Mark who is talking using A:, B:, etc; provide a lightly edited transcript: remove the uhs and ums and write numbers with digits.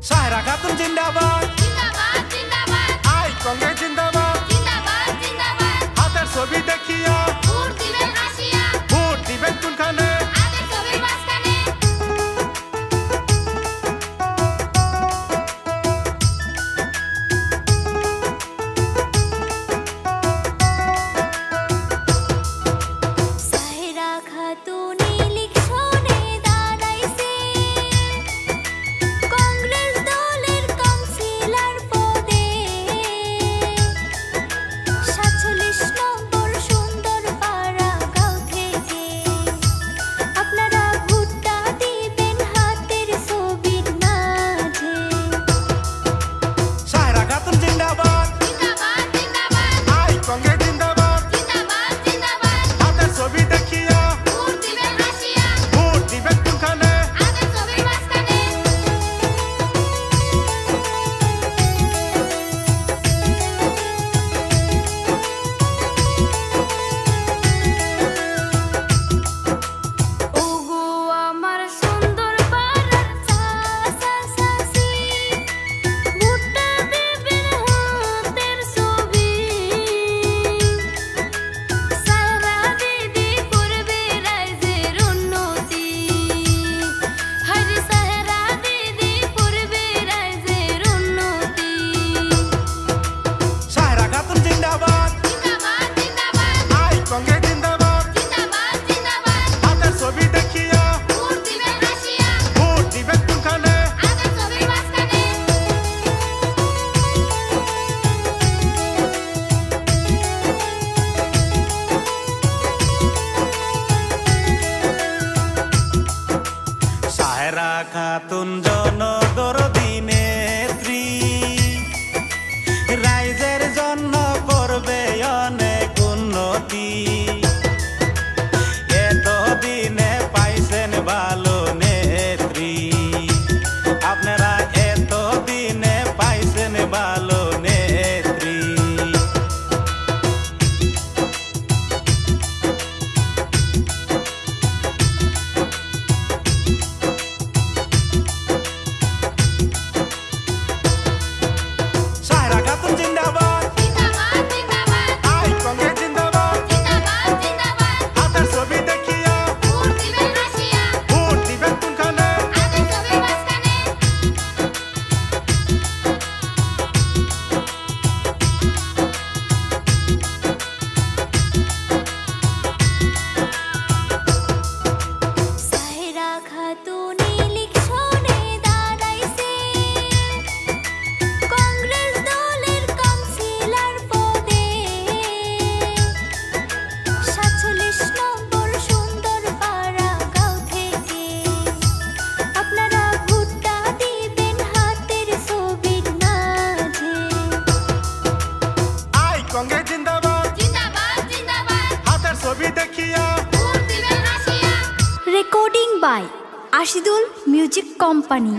A: सायरा खातून जिंदाबाद
B: जिंदाबाद जिंदाबाद
A: आई कॉन्ग्रेस जिंदाबाद
B: जिंदाबाद जिंदाबाद
A: हाथेर छवि देखिया
B: ভোট দিবেন হাসিয়া
A: ভোট দিবেন কোনখানে
B: আদের ছবির মাঝখানে সায়রা খাতুন ইলেকশনে দাঁড়াইছে কংগ্রেস দলের কাউন্সিলর পদে ৪৭ নম্বর সুন্দর পাড়া গাঁও থেকে আপনারা ভোটটা দিবেন হাতের ছবির মাঝে
A: सायरा खातून जिंदाबाद
B: জিন্দাবাদ জিন্দাবাদ
A: आई कॉन्ग्रेस जिंदाबाद
B: জিন্দাবাদ জিন্দাবাদ
A: हाथेर छवि देखिया
B: ভোট দিবেন হাসিয়া
A: ভোট দিবেন কোনখানে
B: আদের ছবির মাঝখানে ওগো আমার সুন্দর পাড়ার চাচি ভোটটা দিবেন হাতের ছবি সায়রা দিদি করবে রাইজের উন্নতি হরি সায়রা দিদি করবে রাইজের উন্নতি
A: सायरा खातून जिंदाबाद
B: জিন্দাবাদ জিন্দাবাদ
A: आई कॉन्ग्रेस जिंदाबाद
B: জিন্দাবাদ জিন্দাবাদ
A: हाथेर छवि देखिया
B: ভোট দিবেন হাসিয়া
A: ভোট দিবেন কোনখানে
B: আদের ছবির মাঝখানে
A: सायरा खातून জনদরদি নেত্রী রাইজের জন্য করবে অনেক উন্নতি এতদিনে পাইছেন ভালো নেত্রী আপনারা এতদিনে পাইছেন ভালো নেত্রী सायरा खातून जिंदाबाद
B: জিন্দাবাদ জিন্দাবাদ
A: आई कॉन्ग्रेस जिंदाबाद
B: জিন্দাবাদ জিন্দাবাদ
A: हाथेर छवि देखिया
B: ভোট দিবেন হাসিয়া
A: ভোট দিবেন কোনখানে
B: আদের ছবির মাঝখানে সায়রা খাতুন ইলেকশনে দাঁড়াইছে কংগ্রেস দলের কাউন্সিলর পদে ৪৭ নম্বর সুন্দর পাড়া গাঁও থেকে আপনারা ভোটটা দিবেন হাতের ছবির মাঝে
A: आई कॉन्ग्रेस जिंदाबाद
B: জিন্দাবাদ জিন্দাবাদ
A: हाथेर छवि देखिया
B: ভোট দিবেন হাসিয়া
C: recording by Ashidul music company.